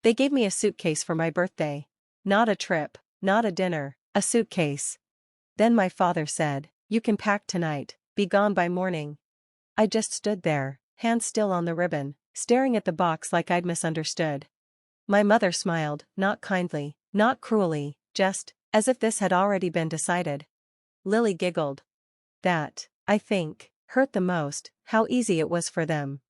They gave me a suitcase for my birthday. Not a trip, not a dinner, a suitcase. Then my father said, "You can pack tonight, be gone by morning." I just stood there, hands still on the ribbon, staring at the box like I'd misunderstood. My mother smiled, not kindly, not cruelly, just, as if this had already been decided. Lily giggled. That, I think, hurt the most, how easy it was for them.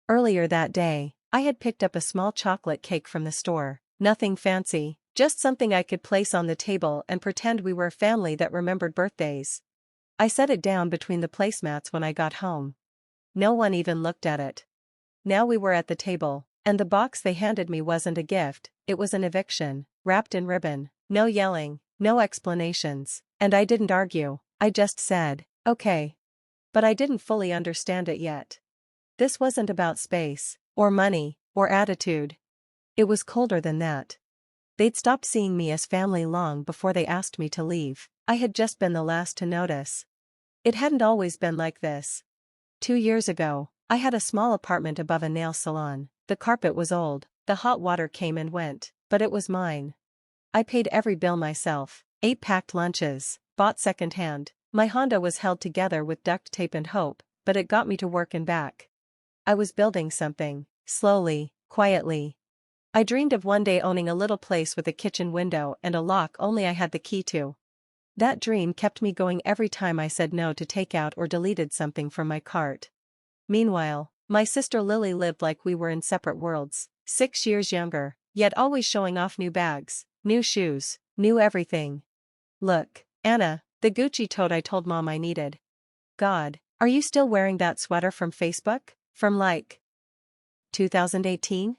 Earlier that day, I had picked up a small chocolate cake from the store, nothing fancy, just something I could place on the table and pretend we were a family that remembered birthdays. I set it down between the placemats when I got home. No one even looked at it. Now we were at the table, and the box they handed me wasn't a gift, it was an eviction, wrapped in ribbon. No yelling, no explanations, and I didn't argue, I just said, "Okay." But I didn't fully understand it yet. This wasn't about space, or money, or attitude. It was colder than that. They'd stopped seeing me as family long before they asked me to leave. I had just been the last to notice. It hadn't always been like this. 2 years ago, I had a small apartment above a nail salon. The carpet was old, the hot water came and went, but it was mine. I paid every bill myself, ate packed lunches, bought secondhand. My Honda was held together with duct tape and hope, but it got me to work and back. I was building something, slowly, quietly. I dreamed of one day owning a little place with a kitchen window and a lock only I had the key to. That dream kept me going every time I said no to takeout or deleted something from my cart. Meanwhile, my sister Lily lived like we were in separate worlds, 6 years younger, yet always showing off new bags, new shoes, new everything. "Look, Anna, the Gucci tote I told Mom I needed. God, are you still wearing that sweater from Facebook? From like 2018?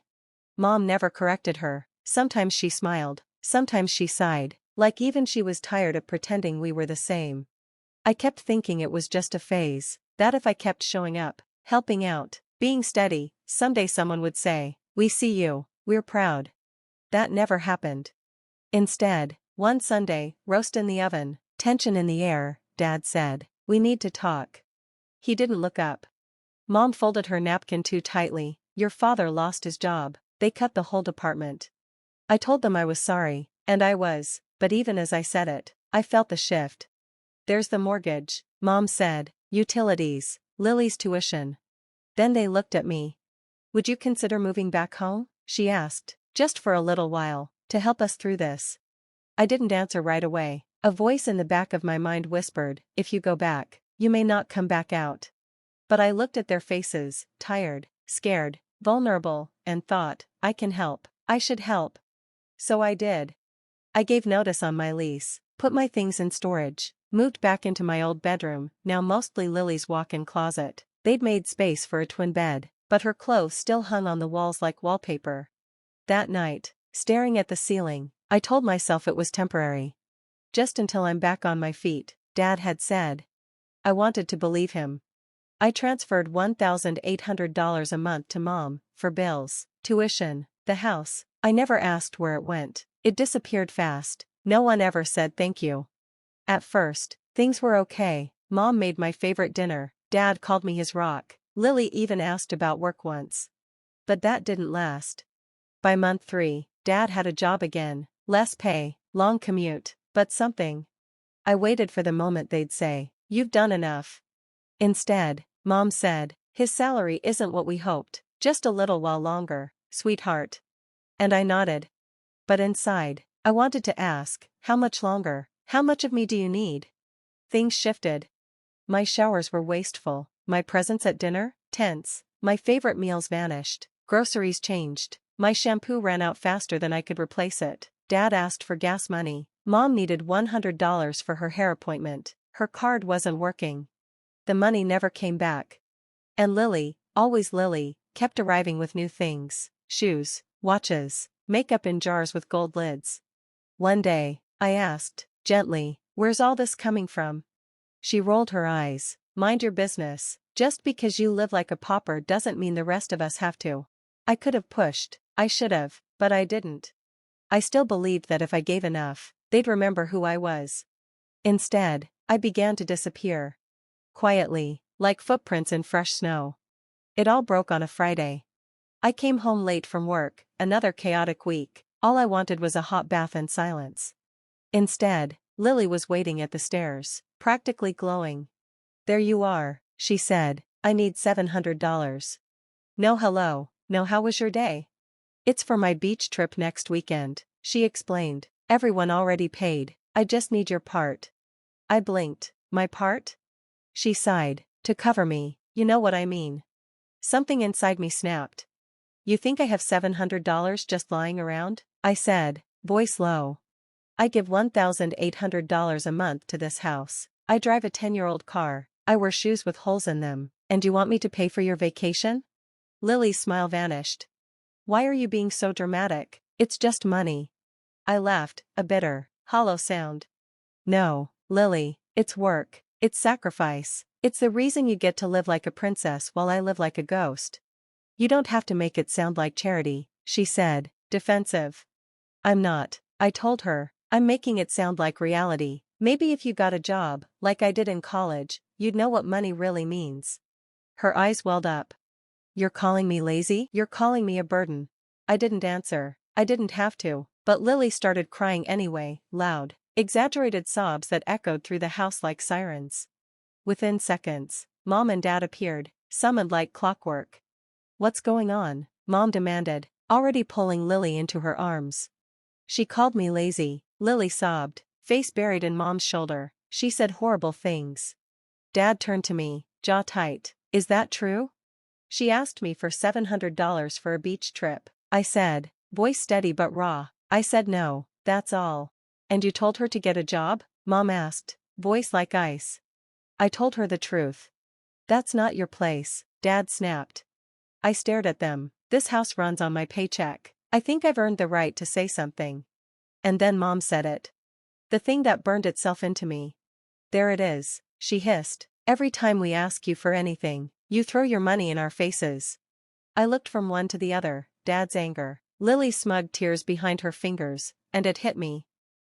Mom never corrected her, sometimes she smiled, sometimes she sighed, like even she was tired of pretending we were the same. I kept thinking it was just a phase, that if I kept showing up, helping out, being steady, someday someone would say, "We see you, we're proud." That never happened. Instead, one Sunday, roast in the oven, tension in the air, Dad said, "We need to talk." He didn't look up. Mom folded her napkin too tightly. "Your father lost his job, they cut the whole department." I told them I was sorry, and I was, but even as I said it, I felt the shift. "There's the mortgage," Mom said, "utilities, Lily's tuition." Then they looked at me. "Would you consider moving back home?" she asked, "just for a little while, to help us through this?" I didn't answer right away. A voice in the back of my mind whispered, "If you go back, you may not come back out." But I looked at their faces, tired, scared, vulnerable, and thought, I can help, I should help. So I did. I gave notice on my lease, put my things in storage, moved back into my old bedroom, now mostly Lily's walk-in closet. They'd made space for a twin bed, but her clothes still hung on the walls like wallpaper. That night, staring at the ceiling, I told myself it was temporary. Just until I'm back on my feet, Dad had said. I wanted to believe him. I transferred $1,800 a month to Mom, for bills, tuition, the house. I never asked where it went. It disappeared fast. No one ever said thank you. At first, things were okay. Mom made my favorite dinner. Dad called me his rock. Lily even asked about work once. But that didn't last. By month 3, Dad had a job again, less pay, long commute, but something. I waited for the moment they'd say, "You've done enough." Instead, Mom said, "His salary isn't what we hoped, just a little while longer, sweetheart." And I nodded. But inside, I wanted to ask, how much longer? How much of me do you need? Things shifted. My showers were wasteful, my presence at dinner, tense, my favorite meals vanished, groceries changed, my shampoo ran out faster than I could replace it. Dad asked for gas money. Mom needed $100 for her hair appointment. Her card wasn't working. The money never came back. And Lily, always Lily, kept arriving with new things, shoes, watches, makeup in jars with gold lids. One day, I asked, gently, "Where's all this coming from?" She rolled her eyes. "Mind your business. Just because you live like a pauper doesn't mean the rest of us have to." I could have pushed, I should have, but I didn't. I still believed that if I gave enough, they'd remember who I was. Instead, I began to disappear. Quietly, like footprints in fresh snow. It all broke on a Friday. I came home late from work, another chaotic week. All I wanted was a hot bath and silence. Instead, Lily was waiting at the stairs, practically glowing. "There you are," she said. "I need $700. No hello, no how was your day?" "It's for my beach trip next weekend," she explained. "Everyone already paid, I just need your part." I blinked. "My part?" She sighed. "To cover me, you know what I mean." Something inside me snapped. "You think I have $700 just lying around?" I said, voice low. "I give $1,800 a month to this house. I drive a 10-year-old car, I wear shoes with holes in them, and you want me to pay for your vacation?" Lily's smile vanished. "Why are you being so dramatic? It's just money." I laughed, a bitter, hollow sound. "No, Lily, it's work, it's sacrifice, it's the reason you get to live like a princess while I live like a ghost." "You don't have to make it sound like charity," she said, defensive. "I'm not," I told her. "I'm making it sound like reality. Maybe if you got a job, like I did in college, you'd know what money really means." Her eyes welled up. "You're calling me lazy? You're calling me a burden?" I didn't answer. I didn't have to, but Lily started crying anyway, loud, exaggerated sobs that echoed through the house like sirens. Within seconds, Mom and Dad appeared, summoned like clockwork. "What's going on?" Mom demanded, already pulling Lily into her arms. "She called me lazy," Lily sobbed, face buried in Mom's shoulder. "She said horrible things." Dad turned to me, jaw tight. "Is that true?" "She asked me for $700 for a beach trip," I said, voice steady but raw. "I said no, that's all." "And you told her to get a job?" Mom asked, voice like ice. I told her the truth. "That's not your place," Dad snapped. I stared at them. "This house runs on my paycheck. I think I've earned the right to say something." And then Mom said it. The thing that burned itself into me. "There it is," she hissed. "Every time we ask you for anything, you throw your money in our faces." I looked from one to the other, Dad's anger, Lily's smug tears behind her fingers, and it hit me.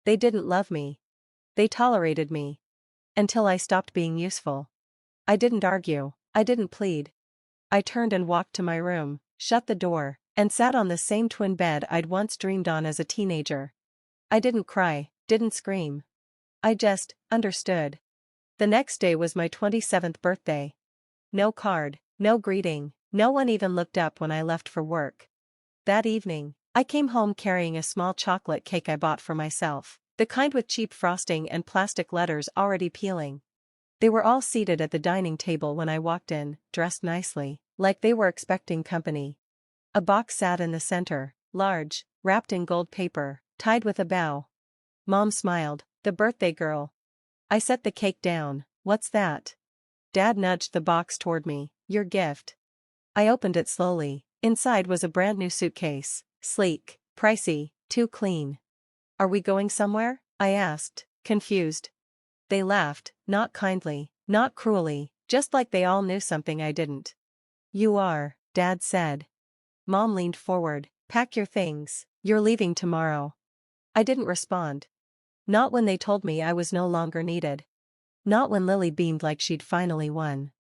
They didn't love me. They tolerated me. Until I stopped being useful. I didn't argue. I didn't plead. I turned and walked to my room, shut the door, and sat on the same twin bed I'd once dreamed on as a teenager. I didn't cry, didn't scream. I just understood. The next day was my 27th birthday. No card, no greeting, no one even looked up when I left for work. That evening, I came home carrying a small chocolate cake I bought for myself, the kind with cheap frosting and plastic letters already peeling. They were all seated at the dining table when I walked in, dressed nicely, like they were expecting company. A box sat in the center, large, wrapped in gold paper, tied with a bow. Mom smiled. "The birthday girl." I set the cake down. "What's that?" Dad nudged the box toward me. "Your gift." I opened it slowly. Inside was a brand new suitcase. Sleek, pricey, too clean. "Are we going somewhere?" I asked, confused. They laughed, not kindly, not cruelly, just like they all knew something I didn't. "You are," Dad said. Mom leaned forward. "Pack your things, you're leaving tomorrow." I didn't respond. Not when they told me I was no longer needed. Not when Lily beamed like she'd finally won.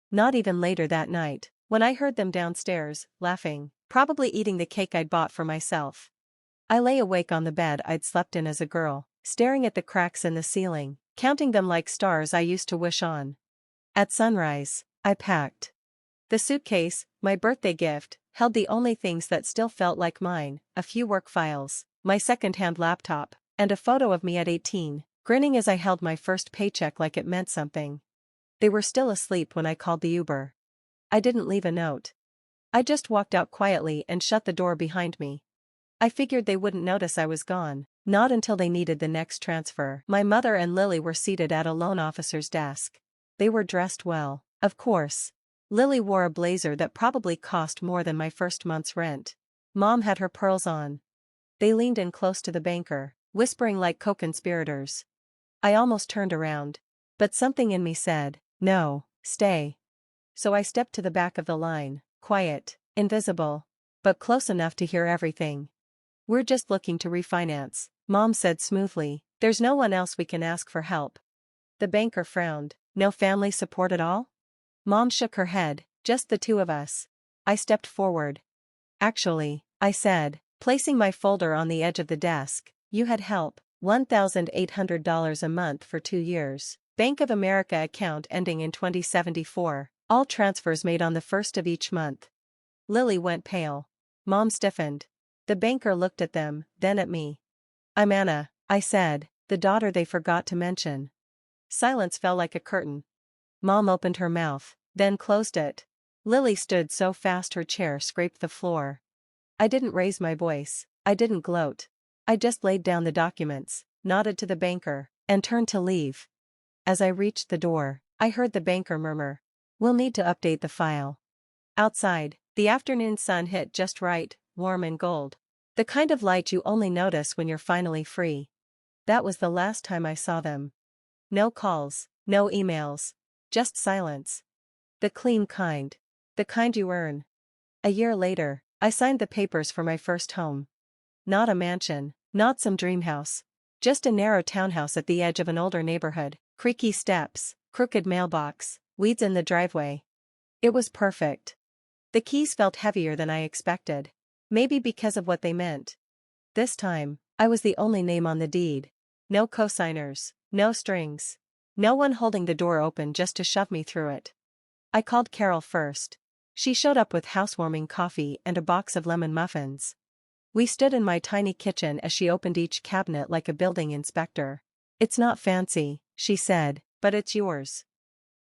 Not even later that night, when I heard them downstairs, laughing, probably eating the cake I'd bought for myself. I lay awake on the bed I'd slept in as a girl, staring at the cracks in the ceiling, counting them like stars I used to wish on. At sunrise, I packed. The suitcase, my birthday gift, held the only things that still felt like mine: a few work files, my second-hand laptop, and a photo of me at 18, grinning as I held my first paycheck like it meant something. They were still asleep when I called the Uber. I didn't leave a note. I just walked out quietly and shut the door behind me. I figured they wouldn't notice I was gone, not until they needed the next transfer. My mother and Lily were seated at a loan officer's desk. They were dressed well, of course. Lily wore a blazer that probably cost more than my first month's rent. Mom had her pearls on. They leaned in close to the banker, whispering like co-conspirators. I almost turned around. But something in me said, "No, stay." So I stepped to the back of the line, quiet, invisible, but close enough to hear everything. "We're just looking to refinance," Mom said smoothly. "There's no one else we can ask for help." The banker frowned. "No family support at all?" Mom shook her head. "Just the two of us." I stepped forward. Actually, I said, placing my folder on the edge of the desk, you had help, $1,800 a month for 2 years. Bank of America account ending in 2074, all transfers made on the first of each month. Lily went pale. Mom stiffened. The banker looked at them, then at me. I'm Anna, I said, the daughter they forgot to mention. Silence fell like a curtain. Mom opened her mouth, then closed it. Lily stood so fast her chair scraped the floor. I didn't raise my voice, I didn't gloat. I just laid down the documents, nodded to the banker, and turned to leave. As I reached the door, I heard the banker murmur, "We'll need to update the file." Outside, the afternoon sun hit just right, warm and gold. The kind of light you only notice when you're finally free. That was the last time I saw them. No calls, no emails. Just silence. The clean kind. The kind you earn. A year later, I signed the papers for my first home. Not a mansion, not some dream house. Just a narrow townhouse at the edge of an older neighborhood, creaky steps, crooked mailbox, weeds in the driveway. It was perfect. The keys felt heavier than I expected. Maybe because of what they meant. This time, I was the only name on the deed. No cosigners, no strings. No one holding the door open just to shove me through it. I called Carol first. She showed up with housewarming coffee and a box of lemon muffins. We stood in my tiny kitchen as she opened each cabinet like a building inspector. "It's not fancy," she said, "but it's yours."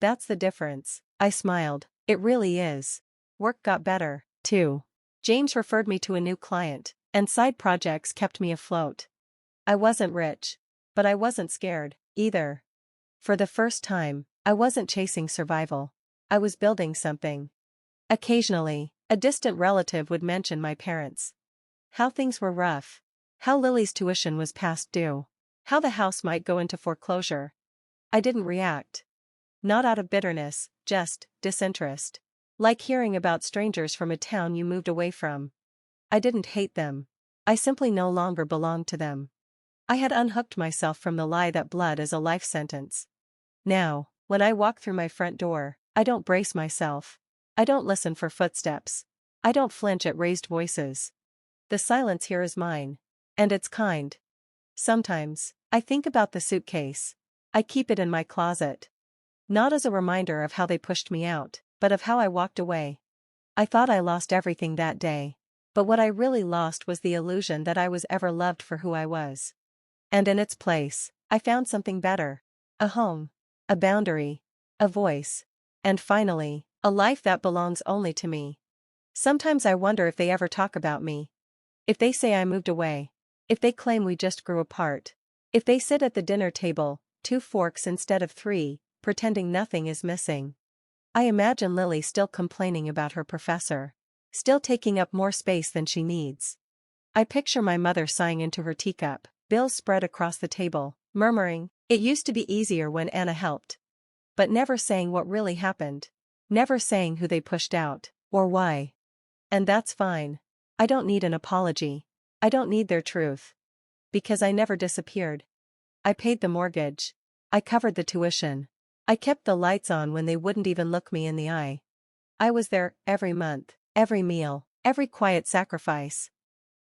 "That's the difference," I smiled. "It really is." Work got better, too. James referred me to a new client, and side projects kept me afloat. I wasn't rich. But I wasn't scared, either. For the first time, I wasn't chasing survival. I was building something. Occasionally, a distant relative would mention my parents. How things were rough. How Lily's tuition was past due. How the house might go into foreclosure. I didn't react. Not out of bitterness, just disinterest. Like hearing about strangers from a town you moved away from. I didn't hate them. I simply no longer belonged to them. I had unhooked myself from the lie that blood is a life sentence. Now, when I walk through my front door, I don't brace myself. I don't listen for footsteps. I don't flinch at raised voices. The silence here is mine. And it's kind. Sometimes, I think about the suitcase. I keep it in my closet. Not as a reminder of how they pushed me out, but of how I walked away. I thought I lost everything that day. But what I really lost was the illusion that I was ever loved for who I was. And in its place, I found something better. A home. A boundary. A voice. And finally, a life that belongs only to me. Sometimes I wonder if they ever talk about me. If they say I moved away. If they claim we just grew apart. If they sit at the dinner table, 2 forks instead of 3, pretending nothing is missing. I imagine Lily still complaining about her professor. Still taking up more space than she needs. I picture my mother sighing into her teacup, bills spread across the table, murmuring, "It used to be easier when Anna helped." But never saying what really happened. Never saying who they pushed out, or why. And that's fine. I don't need an apology. I don't need their truth. Because I never disappeared. I paid the mortgage. I covered the tuition. I kept the lights on when they wouldn't even look me in the eye. I was there, every month, every meal, every quiet sacrifice.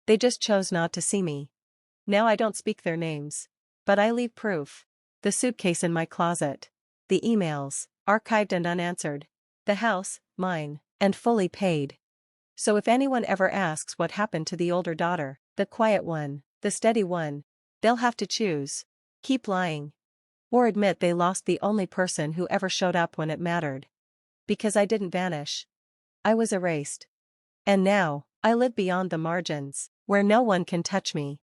They just chose not to see me. Now I don't speak their names. But I leave proof. The suitcase in my closet. The emails, archived and unanswered. The house, mine, and fully paid. So if anyone ever asks what happened to the older daughter, the quiet one, the steady one, they'll have to choose. Keep lying. Or admit they lost the only person who ever showed up when it mattered. Because I didn't vanish. I was erased. And now, I live beyond the margins, where no one can touch me.